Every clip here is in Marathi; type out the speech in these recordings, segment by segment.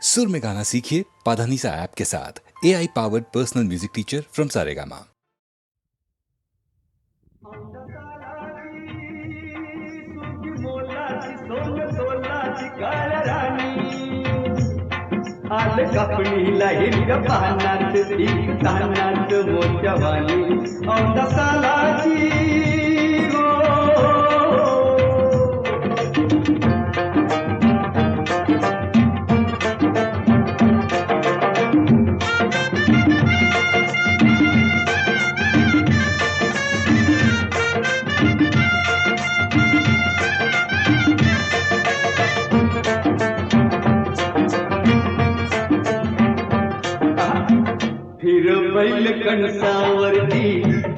सुर में गाना सीखिए पाधानीसा ऐप के साथ। AI powered personal music teacher from Saregama. आल कपणीला हिरग पानात एक तानात मोठ्यावानी औंदा सालाची हो बैल कणसावरती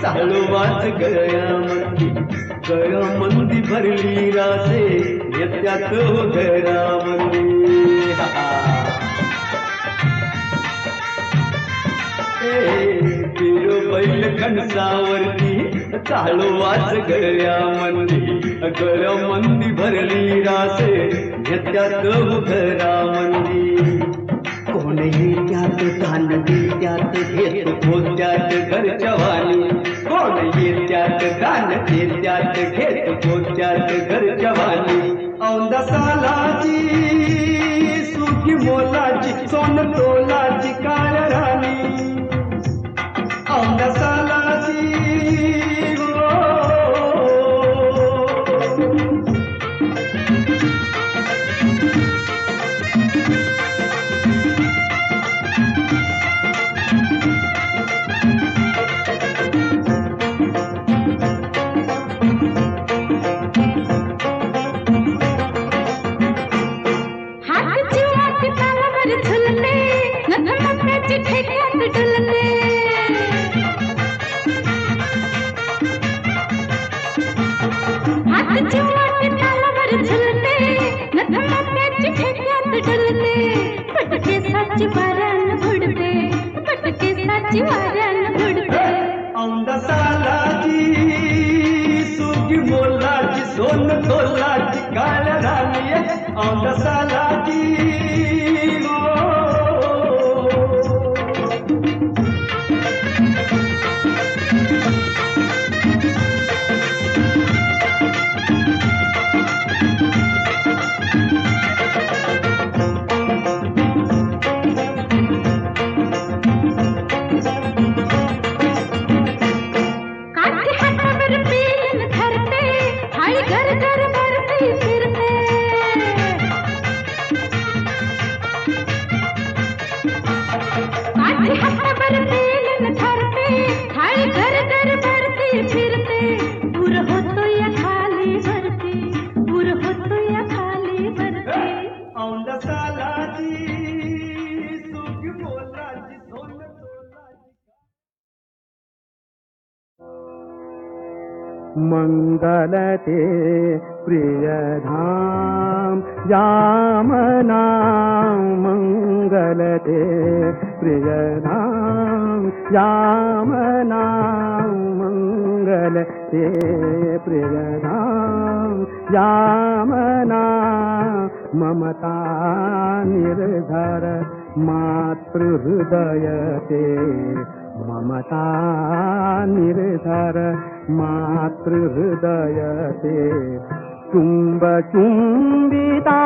चालवाच गळ्यामंदी गळ्यामंदी भरली रासे येत्यात घरामंदी बैल कणसावरती चालवाच गळ्यामंदी गळ्यामंदी भरली रासे येत्यात घरामंदी कोण येत्यात दान देत्यात घेत पोत्यात घरच्यावानी कोण येत्यात दान देत्यात घेत पोत्यात घरच्यावानी औंदा सालाची सुखी मोलाची सोन तोलाची काळ राणी औंदा सालाची औंदा सालाची सुखी मोलाची सोन तोलाची काळ राणी औंदा सालाची मंगलते प्रियधाम यामना मंगलते प्रियधाम यामना मंगलते प्रियधाम यामना ममता निर्धर मातृहृदयते ममता निर्धर मातृहृदयते चुंबिता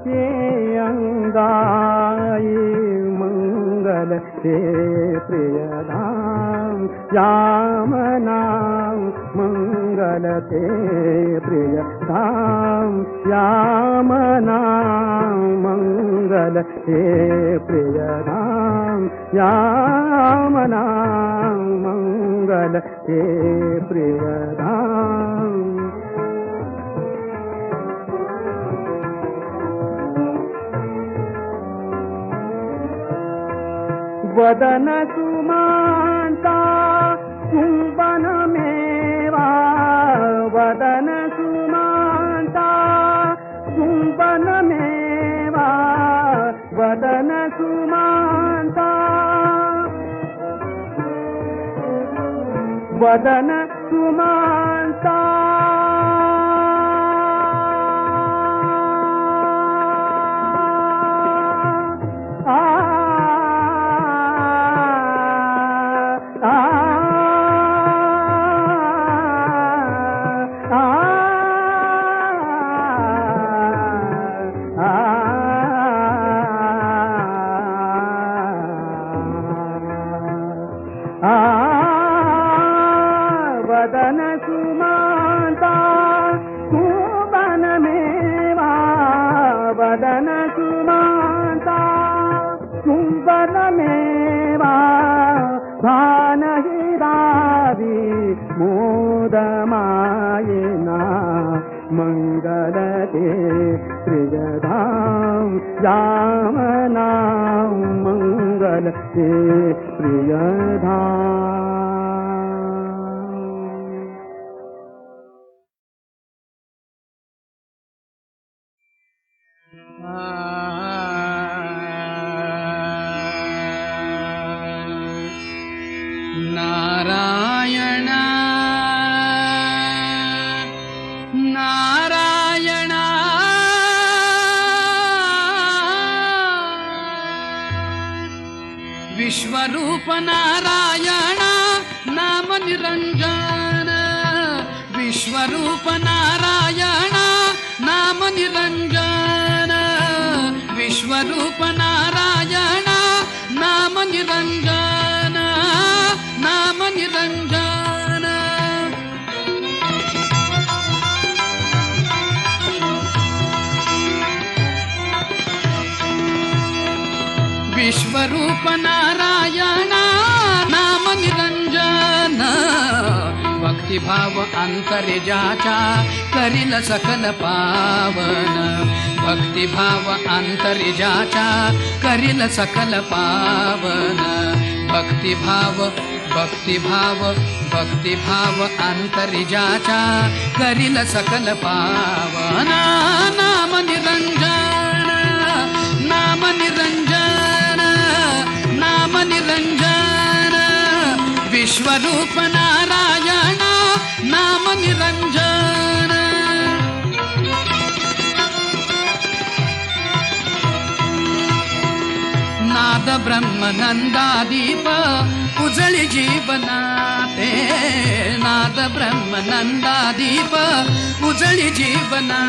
ये अंगाये मंगल ते प्रियधाम यामना मंगल ते प्रियधाम यामना मंगल ते प्रियधाम यामना मंगल ते प्रियधाम वदन सुमांता चुंबन मेवा वदन सुमांता चुंबन मेवा वदन सुमांता वदन सुमांता सुमांता चुंबन मेवा भान हिरावी मोद मायेना मंगलते प्रियधाम यामना मंगलते प्रियधाम. नारायण नारायण विश्वरूप नारायण नाम निरंजन विश्वरूप नारायण नाम निरंजन विश्वरूप नारायण नाम निरंजन नाम निरंजन. विश्वरूप नारायण नाम निरंजन भक्तिभाव अंतर्जाचा करील सकल पावन भक्तिभाव अंतर्जाचा करील सकल पावन भक्तिभाव भक्तिभाव भक्तिभाव अंतर्जाचा करील सकल पावन नाम निरंजन नाम निरंजन नाम निरंजन विश्वरूप नारायण नाम निरंजन. नाद ब्रह्म नंदादीप उजळी जीवनाते नाद ब्रह्म नंदादीप उजळी जीवना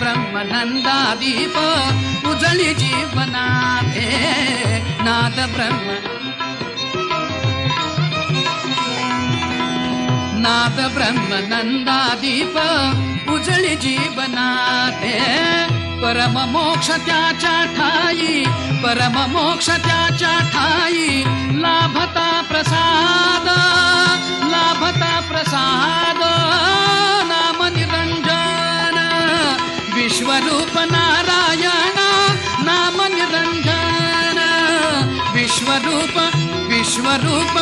ब्रह्मनंदादीप उजळी जीवनाते नाद ब्रह्म नाद ब्रह्मनंदादीप उजळी जीवनाते परम मोक्ष त्याच्या ठाई परम मोक्ष त्याच्या ठाई लाभता प्रसाद नाम निरंजन विश्वरूप नारायण नाम निरंजन विश्वरूप विश्वरूप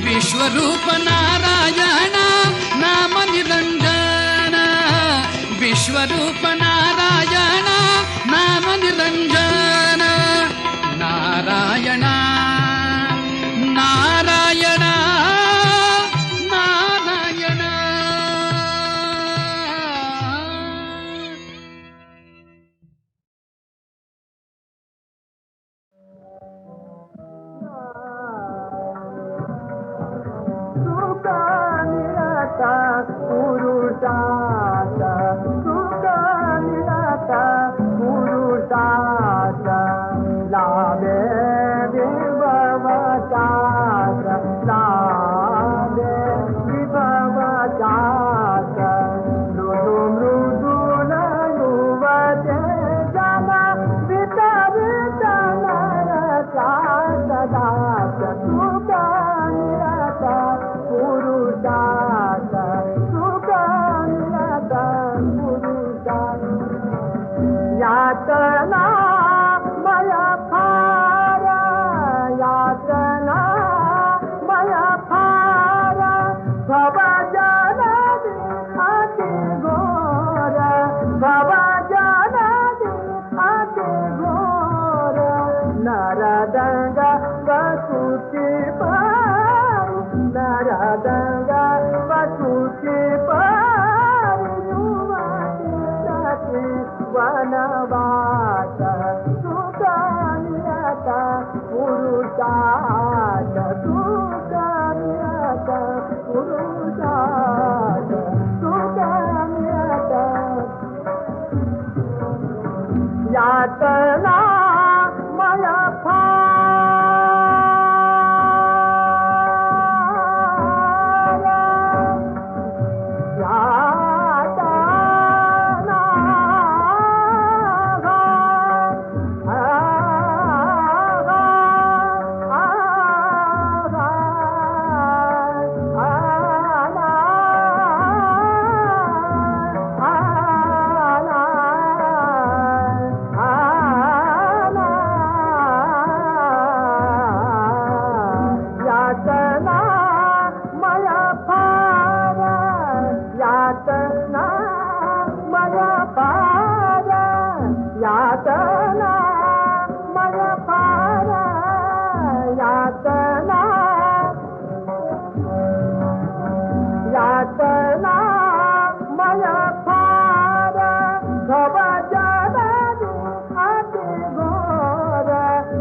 विश्वरूप नारायण नाम निरंजन विश्वरूप नारायण नाम निरंजन. नारायण नारायण नारायण. पुरुषाचा सुखा निराता पुरुषाचा लाभे विभवाचाचा लाभे विभवाचाचा मृदू मृदूल युवते जना वितवितनरचा सदाच सुखा निराता पुरुषाचा यातना मया फारा यातना मया फारा भवजनदी अति घोर भवजनदी अति घोर नरदंग वसुति पारि नरदंग वसुति वनवास सुखा पुरुषात सुख मिळत पुरुषात सुख मिळत यातना मला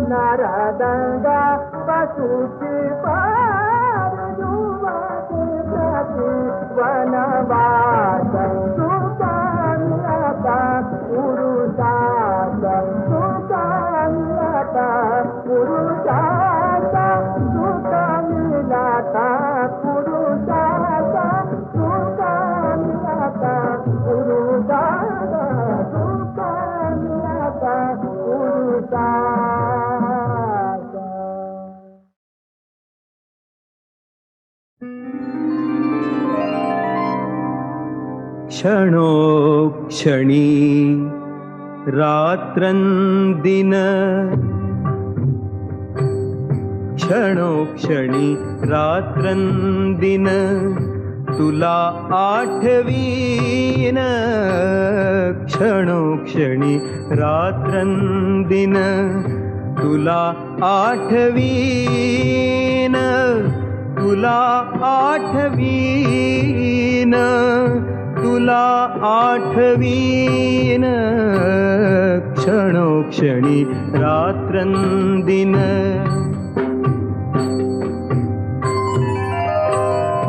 नरदंगा पशुची पार जुवाचे प्रति वनवास सुख मिळता पुरुषात सुख मिळता पुरुषात सुख मिळता पुरुषात सुख मिळता पुरुषात सुख मिळता पुरुषात क्षणोक्षणी रात्रंदिन क्षणोक्षणी रात्रंदिन तुला आठवीन क्षणोक्षणी रात्रंदिन तुला आठवीन तुला आठवीन तुला आठवीन क्षणोक्षणी रात्रंदिन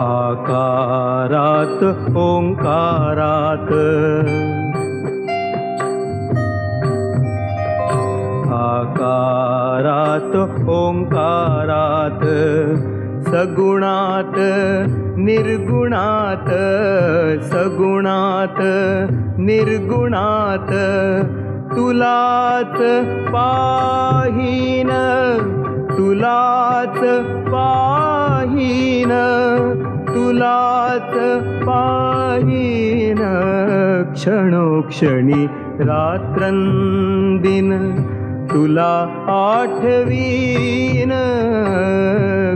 आकारात ओंकारात आकारात ओंकारात सगुणात निर्गुणात सगुणात निर्गुणात तुलाच पाहीन तुलाच पाहीन तुलाच पाहीन क्षणोक्षणी रात्रंदिन तुला आठवीन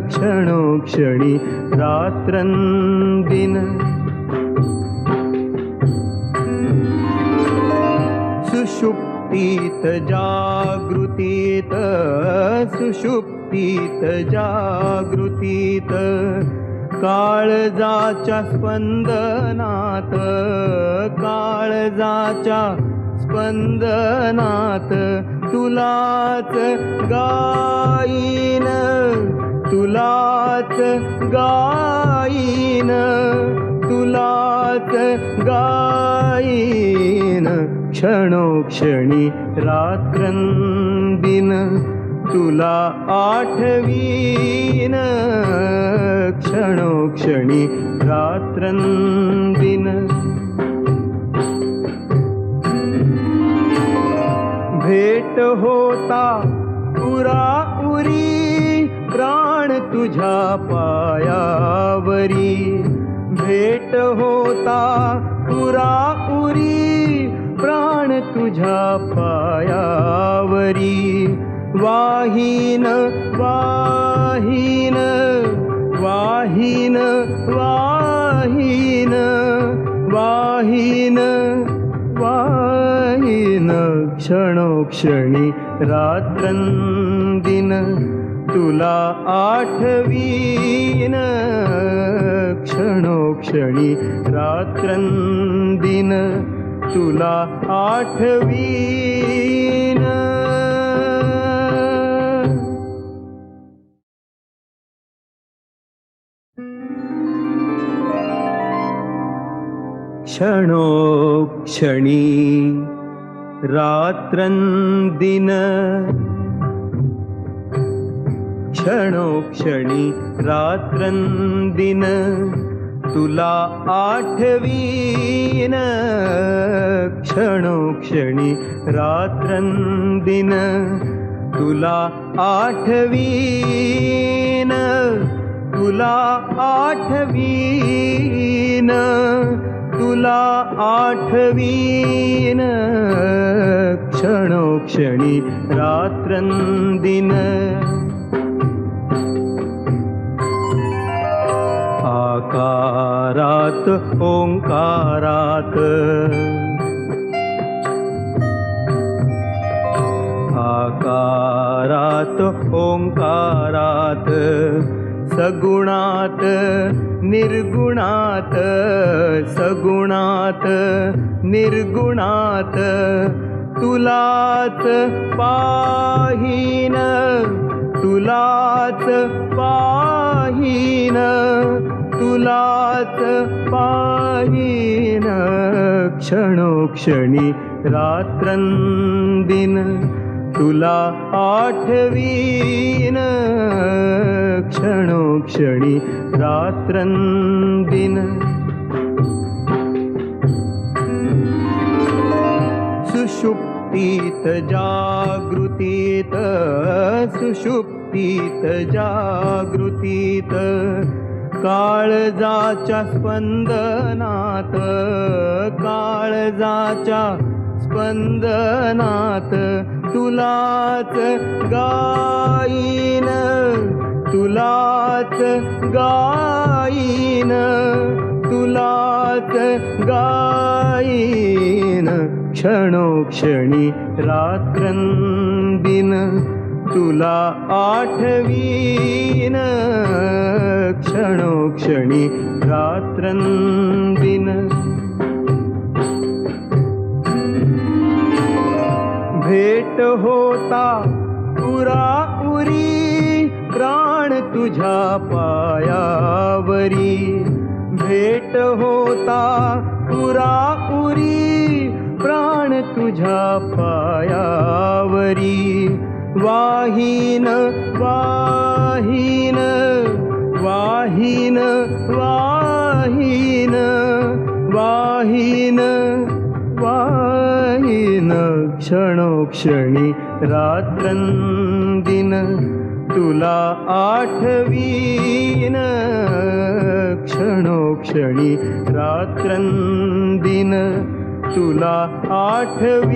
क्षणोक्षणी रात्रंदिन सुषुप्तीत जागृतीत सुषुप्तीत जागृतीत काळजाच्या स्पंदनात काळजाच्या स्पंदनात तुलाच गाईन तुलाच गाईन तुलाच गाईन क्षणोक्षणी रात्रंदिन तुला आठवीन क्षणोक्षणी रात्रंदिन भेट होता उराउरी प्राण तुझ्या पायावरी भेट होता उराउरी प्राण तुझ्या पायावरी वाहीन वाहीन वाहीन वाहीन वाहीन वाहीन क्षणोक्षणी रात्रंदिन तुला आठवीन क्षणोक्षणी रात्रंदिन तुला आठवीन क्षणोक्षणी रात्रंदिन क्षणोक्षणी रात्रंदिन तुला आठवीन क्षणोक्षणी रात्रंदिन तुला आठवीन तुला आठवीन तुला आठवीन क्षणोक्षणी रात्रंदिन आकारात ओंकारात आकारात ओंकारात सगुणात निर्गुणात सगुणात निर्गुणात तुलाच पाहीन तुलाच पाहीन तुलाच पाहीन क्षणोक्षणी रात्रंदिन तुला आठवीन क्षणोक्षणी रात्रंदिन सुषुप्तीत जागृतीत सुषुप्तीत जागृतीत काळजाच्या स्पंदनात काळजाच्या स्पंदनात तुलाच गाईन तुलाच गाईन तुलाच गाईन क्षणोक्षणी रात्रंदिन तुला आठवीन क्षणोक्षणी रात्रंदिन भेट होता उराउरी प्राण तुझ्या पायावरी भेट होता उराउरी प्राण तुझ्या पायावरी वाहीन वाहीन वाहीन वाहीन वाहीन वाहीन क्षणोक्षणी रात्रंदिन तुला आठवीन क्षणोक्षणी रात्रंदिन तुला आठवीन